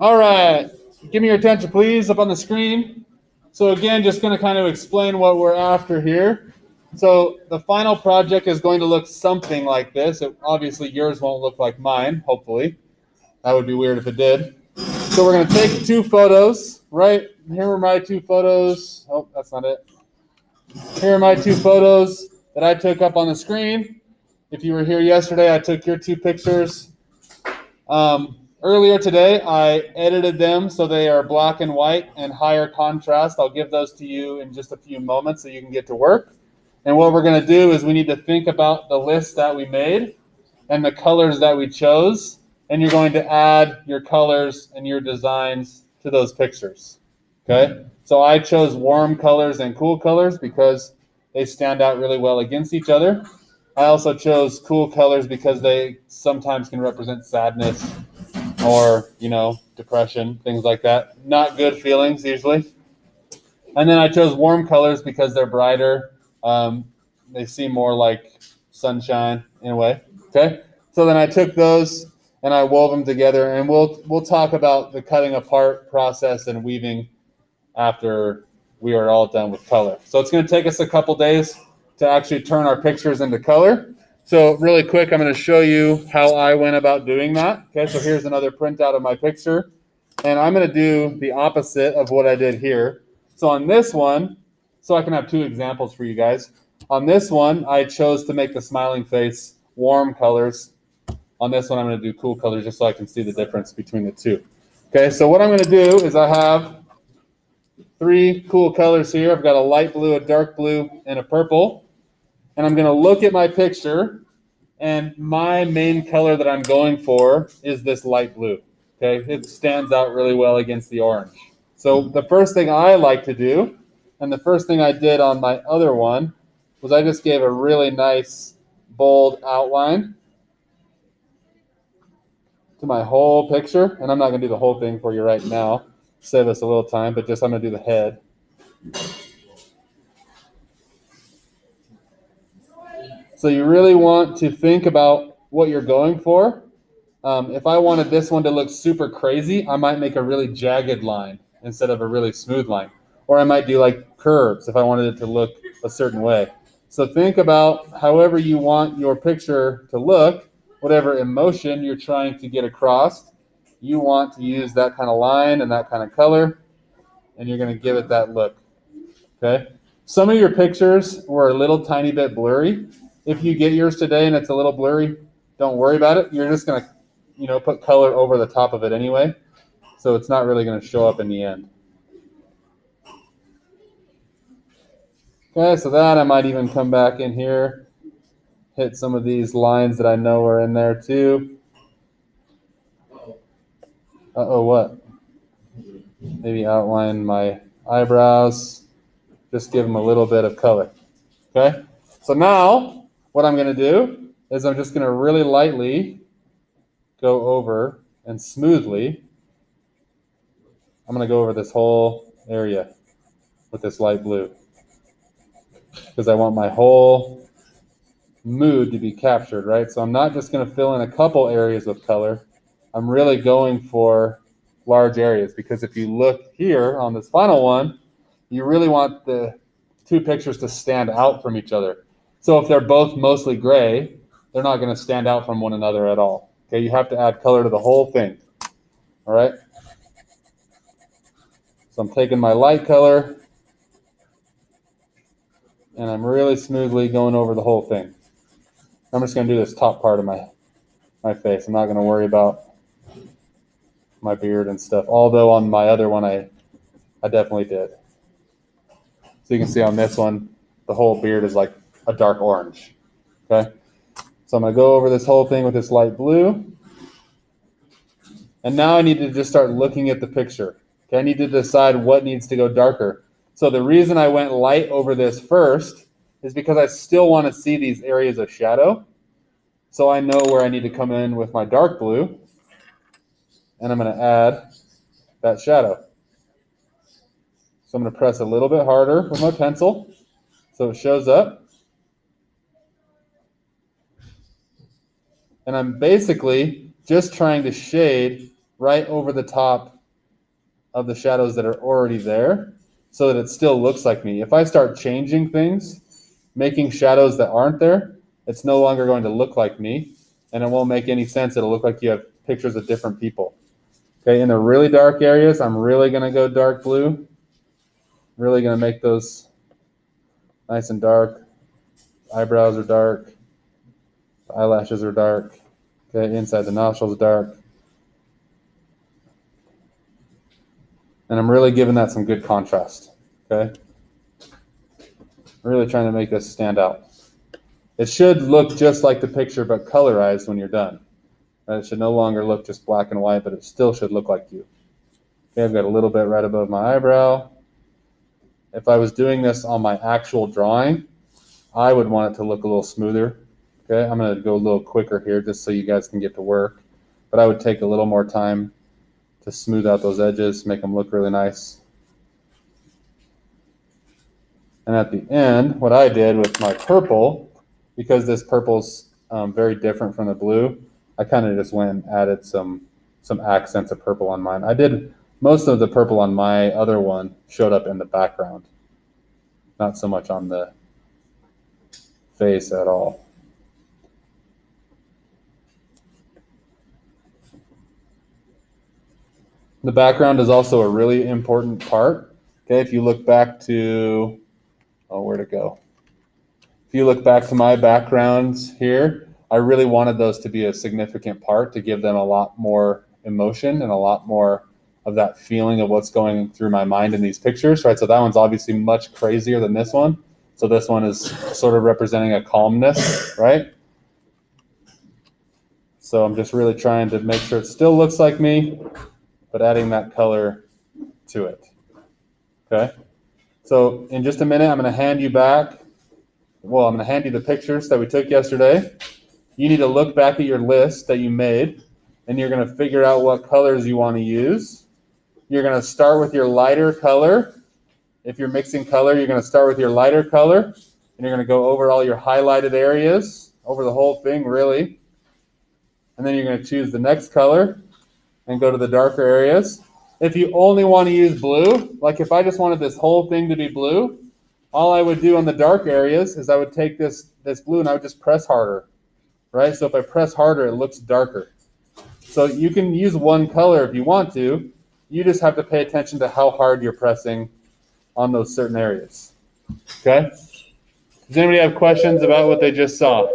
All right, give me your attention, please, up on the screen. So again, just going to kind of explain what we're after here. So the final project is going to look something like this. Obviously, yours won't look like mine, hopefully. That would be weird if it did. So we're going to take two photos, right? Here are my two photos. Oh, that's not it. Here are my two photos that I took up on the screen. If you were here yesterday, I took your two pictures. Earlier today, I edited them so they are black and white and higher contrast. I'll give those to you in just a few moments so you can get to work. And what we're going to do is we need to think about the list that we made and the colors that we chose. And you're going to add your colors and your designs to those pictures. Okay? So I chose warm colors and cool colors because they stand out really well against each other. I also chose cool colors because they sometimes can represent sadness or, depression, things like that. Not good feelings usually. And then I chose warm colors because they're brighter. They seem more like sunshine in a way. Okay. So then I took those and I wove them together, and we'll talk about the cutting apart process and weaving after we are all done with color. So it's going to take us a couple days to actually turn our pictures into color. So really quick, I'm going to show you how I went about doing that. Okay, so here's another printout of my picture. And I'm going to do the opposite of what I did here. So on this one, so I can have two examples for you guys. On this one, I chose to make the smiling face warm colors. On this one, I'm going to do cool colors just so I can see the difference between the two. Okay, so what I'm going to do is I have three cool colors here. I've got a light blue, a dark blue, and a purple. And I'm going to look at my picture, and my main color that I'm going for is this light blue. Okay, it stands out really well against the orange. So the first thing I like to do, and the first thing I did on my other one, was I just gave a really nice bold outline to my whole picture. And I'm not going to do the whole thing for you right now, save us a little time, but just I'm going to do the head. So you really want to think about what you're going for. If I wanted this one to look super crazy, I might make a really jagged line instead of a really smooth line. Or I might do like curves if I wanted it to look a certain way. So think about however you want your picture to look, whatever emotion you're trying to get across. You want to use that kind of line and that kind of color, and you're going to give it that look. Okay? Some of your pictures were a little tiny bit blurry. If you get yours today and it's a little blurry, don't worry about it. You're just going to put color over the top of it anyway. So it's not really going to show up in the end. Okay, so that I might even come back in here, hit some of these lines that I know are in there too. Uh-oh, what? Maybe outline my eyebrows. Just give them a little bit of color. Okay, so now what I'm going to do is I'm just going to really lightly go over and smoothly. I'm going to go over this whole area with this light blue because I want my whole mood to be captured, right? So I'm not just going to fill in a couple areas with color. I'm really going for large areas because if you look here on this final one, you really want the two pictures to stand out from each other. So if they're both mostly gray, they're not going to stand out from one another at all. Okay, you have to add color to the whole thing. All right. So I'm taking my light color and I'm really smoothly going over the whole thing. I'm just going to do this top part of my face. I'm not going to worry about my beard and stuff. Although on my other one, I definitely did. So you can see on this one, the whole beard is like a dark orange. Okay. So I'm going to go over this whole thing with this light blue. And now I need to just start looking at the picture. Okay, I need to decide what needs to go darker. So the reason I went light over this first is because I still want to see these areas of shadow. So I know where I need to come in with my dark blue. And I'm going to add that shadow. So I'm going to press a little bit harder with my pencil so it shows up. And I'm basically just trying to shade right over the top of the shadows that are already there so that it still looks like me. If I start changing things, making shadows that aren't there, it's no longer going to look like me, and it won't make any sense. It'll look like you have pictures of different people. Okay, in the really dark areas, I'm really going to go dark blue. Really going to make those nice and dark. Eyebrows are dark. The eyelashes are dark. Okay, inside the nostrils dark. And I'm really giving that some good contrast. Okay, really trying to make this stand out. It should look just like the picture, but colorized when you're done. It should no longer look just black and white, but it still should look like you. Okay, I've got a little bit right above my eyebrow. If I was doing this on my actual drawing, I would want it to look a little smoother. Okay, I'm going to go a little quicker here just so you guys can get to work. But I would take a little more time to smooth out those edges, make them look really nice. And at the end, what I did with my purple, because this purple's very different from the blue, I kind of just went and added some accents of purple on mine. I did most of the purple on my other one showed up in the background, not so much on the face at all. The background is also a really important part. Okay, if you look back to, where'd it go? If you look back to my backgrounds here, I really wanted those to be a significant part to give them a lot more emotion and a lot more of that feeling of what's going through my mind in these pictures, right? So that one's obviously much crazier than this one. So this one is sort of representing a calmness, right? So I'm just really trying to make sure it still looks like me, but adding that color to it. Okay. So in just a minute, I'm going to hand you back. Well, I'm going to hand you the pictures that we took yesterday. You need to look back at your list that you made, and you're going to figure out what colors you want to use. You're going to start with your lighter color. If you're mixing color, you're going to start with your lighter color, and you're going to go over all your highlighted areas, over the whole thing, really. And then you're going to choose the next color and go to the darker areas. If you only want to use blue, like if I just wanted this whole thing to be blue, all I would do on the dark areas is I would take this blue and I would just press harder, right? So if I press harder, it looks darker. So you can use one color if you want to. You just have to pay attention to how hard you're pressing on those certain areas. Okay? Does anybody have questions about what they just saw?